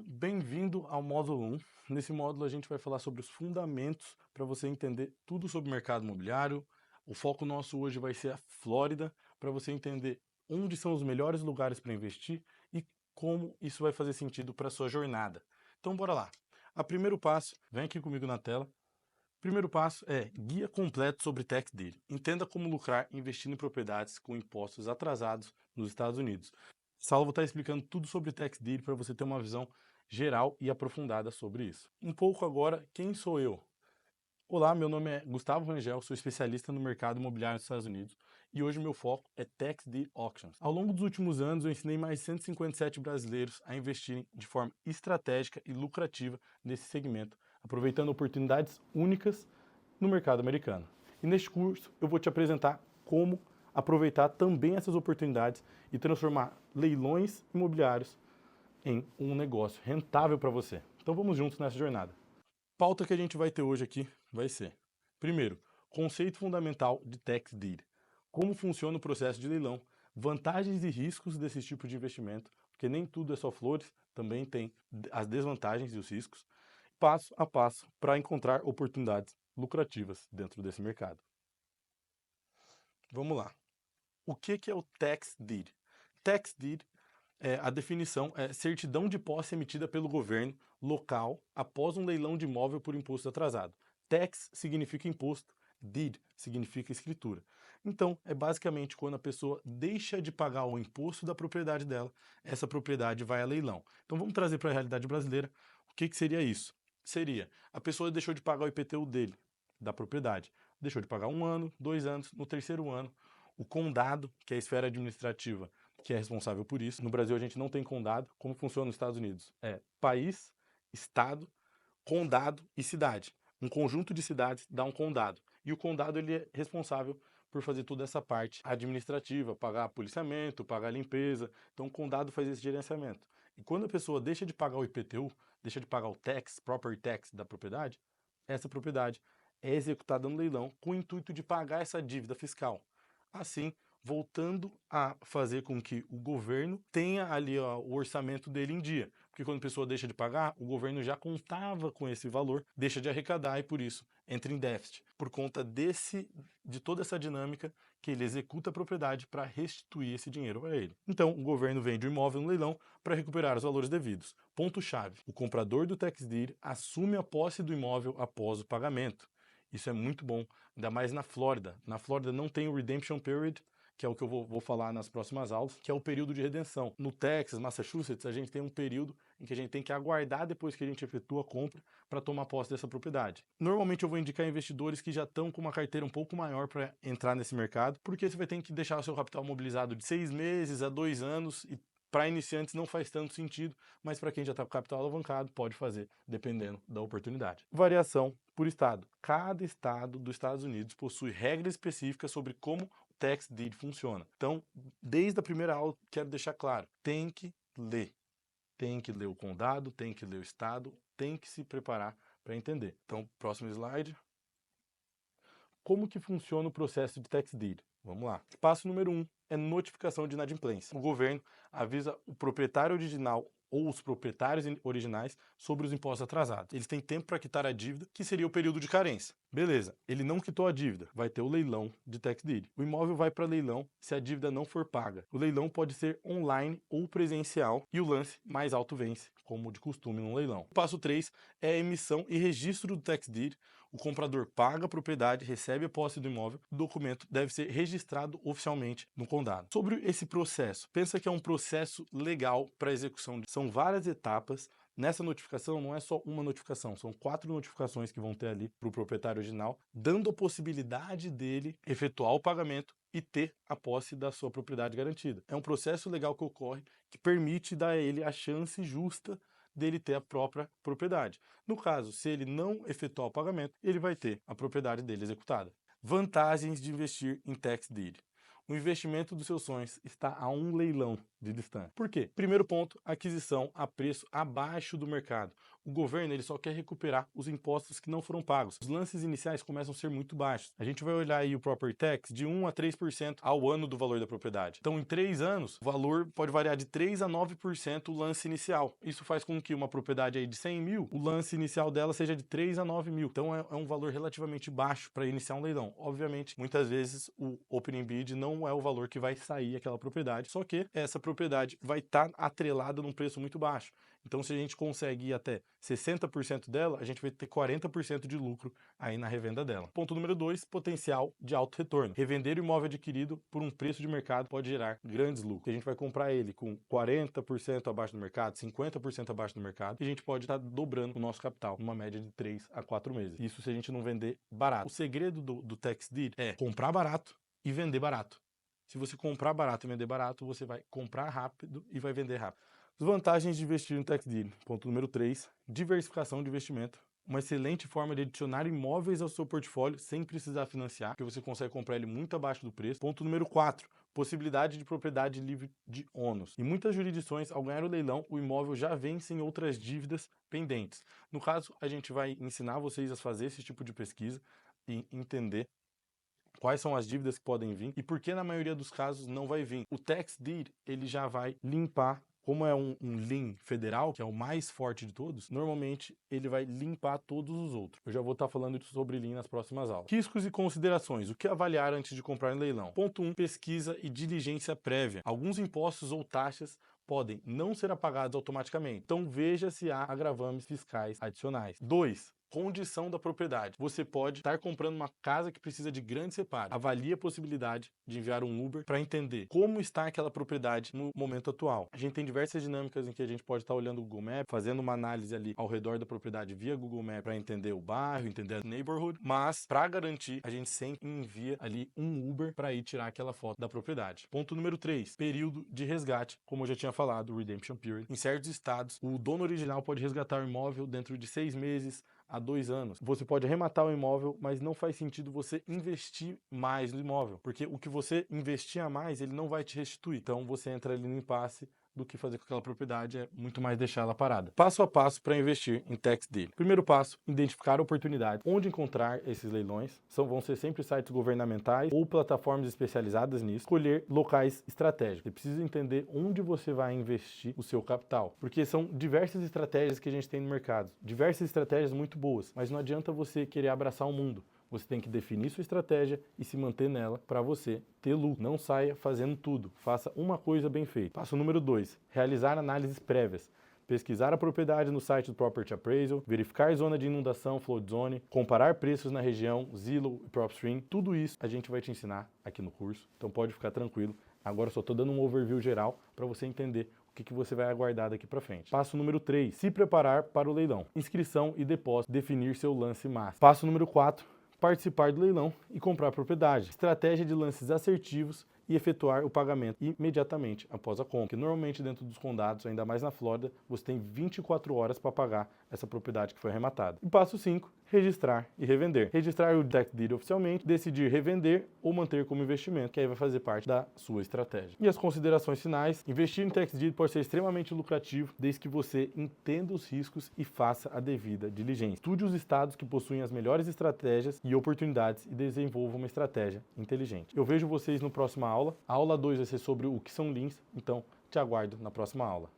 bem-vindo ao módulo 1. Nesse módulo a gente vai falar sobre os fundamentos para você entender tudo sobre o mercado imobiliário. O foco nosso hoje vai ser a Flórida, para você entender onde são os melhores lugares para investir e como isso vai fazer sentido para a sua jornada. Então bora lá. O primeiro passo, vem aqui comigo na tela. Primeiro passo é guia completo sobre tax deed. Entenda como lucrar investindo em propriedades com impostos atrasados nos Estados Unidos. Salvo está explicando tudo sobre tax deed para você ter uma visão geral e aprofundada sobre isso. Um pouco agora, quem sou eu? Olá, meu nome é Gustavo Rangel, sou especialista no mercado imobiliário dos Estados Unidos e hoje meu foco é Tax Deed Auctions. Ao longo dos últimos anos, eu ensinei mais de 157 brasileiros a investirem de forma estratégica e lucrativa nesse segmento, aproveitando oportunidades únicas no mercado americano. E neste curso eu vou te apresentar como aproveitar também essas oportunidades e transformar leilões imobiliários em um negócio rentável para você. Então vamos juntos nessa jornada. Pauta que a gente vai ter hoje aqui vai ser, primeiro, conceito fundamental de tax deed. Como funciona o processo de leilão, vantagens e riscos desse tipo de investimento, porque nem tudo é só flores, também tem as desvantagens e os riscos, passo a passo para encontrar oportunidades lucrativas dentro desse mercado. Vamos lá. O que é o tax deed? Tax deed, a definição é certidão de posse emitida pelo governo local após um leilão de imóvel por imposto atrasado. Tax significa imposto, deed significa escritura. Então, é basicamente quando a pessoa deixa de pagar o imposto da propriedade dela, essa propriedade vai a leilão. Então, vamos trazer para a realidade brasileira o que seria isso. Seria, a pessoa deixou de pagar o IPTU dele, da propriedade. Deixou de pagar 1 ano, 2 anos, no terceiro ano, o condado, que é a esfera administrativa, que é responsável por isso. No Brasil a gente não tem condado. Como funciona nos Estados Unidos? É país, estado, condado e cidade. Um conjunto de cidades dá um condado. E o condado ele é responsável por fazer toda essa parte administrativa, pagar policiamento, pagar limpeza. Então o condado faz esse gerenciamento. E quando a pessoa deixa de pagar o IPTU, deixa de pagar o tax, property tax da propriedade, essa propriedade é executada no leilão com o intuito de pagar essa dívida fiscal. Assim, voltando a fazer com que o governo tenha ali o orçamento dele em dia. Porque quando a pessoa deixa de pagar, o governo já contava com esse valor, deixa de arrecadar e por isso entra em déficit. Por conta de toda essa dinâmica que ele executa a propriedade para restituir esse dinheiro a ele. Então, o governo vende o imóvel no leilão para recuperar os valores devidos. Ponto-chave: o comprador do tax deed assume a posse do imóvel após o pagamento. Isso é muito bom, ainda mais na Flórida. Na Flórida não tem o redemption period, que é o que eu vou falar nas próximas aulas, que é o período de redenção. No Texas, Massachusetts, a gente tem um período em que a gente tem que aguardar depois que a gente efetua a compra para tomar posse dessa propriedade. Normalmente eu vou indicar investidores que já estão com uma carteira um pouco maior para entrar nesse mercado, porque você vai ter que deixar o seu capital mobilizado de 6 meses a 2 anos e para iniciantes não faz tanto sentido, mas para quem já está com capital alavancado pode fazer, dependendo da oportunidade. Variação por estado. Cada estado dos Estados Unidos possui regras específicas sobre como o tax deed funciona. Então, desde a primeira aula, quero deixar claro, tem que ler. Tem que ler o condado, tem que ler o estado, tem que se preparar para entender. Então, próximo slide. Como que funciona o processo de tax deed? Vamos lá. Passo número 1 é notificação de inadimplência. O governo avisa o proprietário original ou os proprietários originais sobre os impostos atrasados. Eles têm tempo para quitar a dívida, que seria o período de carência. Beleza, ele não quitou a dívida, vai ter o leilão de tax deed. O imóvel vai para leilão se a dívida não for paga. O leilão pode ser online ou presencial e o lance mais alto vence, como de costume no leilão. O passo 3 é a emissão e registro do tax deed. O comprador paga a propriedade, recebe a posse do imóvel, o documento deve ser registrado oficialmente no condado. Sobre esse processo, pensa que é um processo legal para execução. São várias etapas. Nessa notificação não é só uma notificação, são 4 notificações que vão ter ali para o proprietário original, dando a possibilidade dele efetuar o pagamento e ter a posse da sua propriedade garantida. É um processo legal que ocorre que permite dar a ele a chance justa dele ter a própria propriedade. No caso, se ele não efetuar o pagamento, ele vai ter a propriedade dele executada. Vantagens de investir em tax deed. O investimento dos seus sonhos está a um leilão de distância. Por quê? Primeiro ponto, aquisição a preço abaixo do mercado. o governo ele só quer recuperar os impostos que não foram pagos. Os lances iniciais começam a ser muito baixos. A gente vai olhar aí o property tax de 1 a 3% ao ano do valor da propriedade. Então, em 3 anos, o valor pode variar de 3 a 9% o lance inicial. Isso faz com que uma propriedade aí de 100 mil, o lance inicial dela seja de 3 a 9 mil. Então, é um valor relativamente baixo para iniciar um leilão. Obviamente, muitas vezes o opening bid não é o valor que vai sair aquela propriedade, só que essa propriedade vai estar atrelada num preço muito baixo. Então, se a gente consegue ir até 60% dela, a gente vai ter 40% de lucro aí na revenda dela. Ponto número 2, potencial de alto retorno. Revender o imóvel adquirido por um preço de mercado pode gerar grandes lucros. A gente vai comprar ele com 40% abaixo do mercado, 50% abaixo do mercado, e a gente pode estar dobrando o nosso capital numa média de 3 a 4 meses. Isso se a gente não vender barato. O segredo do tax deed é comprar barato e vender barato. Se você comprar barato e vender barato, você vai comprar rápido e vai vender rápido. As vantagens de investir no tax deed. Ponto número 3, diversificação de investimento. Uma excelente forma de adicionar imóveis ao seu portfólio sem precisar financiar, porque você consegue comprar ele muito abaixo do preço. Ponto número 4, possibilidade de propriedade livre de ônus. Em muitas jurisdições, ao ganhar o leilão, o imóvel já vem sem outras dívidas pendentes. No caso, a gente vai ensinar vocês a fazer esse tipo de pesquisa e entender quais são as dívidas que podem vir e por que na maioria dos casos não vai vir. O tax deed, ele já vai limpar. Como é um lien federal, que é o mais forte de todos, normalmente ele vai limpar todos os outros. Eu já vou estar falando sobre lien nas próximas aulas. Riscos e considerações. O que avaliar antes de comprar em leilão? Ponto 1. Pesquisa e diligência prévia. Alguns impostos ou taxas podem não ser apagados automaticamente. Então veja se há agravames fiscais adicionais. 2. Condição da propriedade. Você pode estar comprando uma casa que precisa de grandes reparos. Avalie a possibilidade de enviar um Uber para entender como está aquela propriedade no momento atual. A gente tem diversas dinâmicas em que a gente pode estar olhando o Google Maps, fazendo uma análise ali ao redor da propriedade via Google Maps para entender o bairro, entender a neighborhood, mas para garantir, a gente sempre envia ali um Uber para ir tirar aquela foto da propriedade. Ponto número 3, período de resgate. Como eu já tinha falado, o redemption period. Em certos estados, o dono original pode resgatar o imóvel dentro de 6 meses a 2 anos. Você pode arrematar o imóvel, mas não faz sentido você investir mais no imóvel, porque o que você investir a mais, ele não vai te restituir. Então você entra ali no impasse do que fazer com aquela propriedade, é muito mais deixar ela parada. Passo a passo para investir em tax deed. Primeiro passo, identificar oportunidades. Onde encontrar esses leilões? Vão ser sempre sites governamentais ou plataformas especializadas nisso. Escolher locais estratégicos. Você precisa entender onde você vai investir o seu capital, porque são diversas estratégias que a gente tem no mercado. Diversas estratégias muito boas, mas não adianta você querer abraçar o mundo. Você tem que definir sua estratégia e se manter nela para você ter lucro. Não saia fazendo tudo. Faça uma coisa bem feita. Passo número 2. Realizar análises prévias. Pesquisar a propriedade no site do Property Appraisal, verificar zona de inundação, flood zone, comparar preços na região, Zillow e PropStream. Tudo isso a gente vai te ensinar aqui no curso. Então pode ficar tranquilo. Agora eu só estou dando um overview geral para você entender o que você vai aguardar daqui para frente. Passo número 3. Se preparar para o leilão. Inscrição e depósito. Definir seu lance máximo. Passo número 4. Participar do leilão e comprar a propriedade. Estratégia de lances assertivos e efetuar o pagamento imediatamente após a compra. Que normalmente dentro dos condados, ainda mais na Flórida, você tem 24 horas para pagar essa propriedade que foi arrematada. E passo 5, registrar e revender. Registrar o tax deed oficialmente, decidir revender ou manter como investimento, que aí vai fazer parte da sua estratégia. E as considerações finais, investir em tax deed pode ser extremamente lucrativo, desde que você entenda os riscos e faça a devida diligência. Estude os estados que possuem as melhores estratégias e oportunidades e desenvolva uma estratégia inteligente. Eu vejo vocês no próximo aula. A aula 2 vai ser sobre o que são liens, então te aguardo na próxima aula.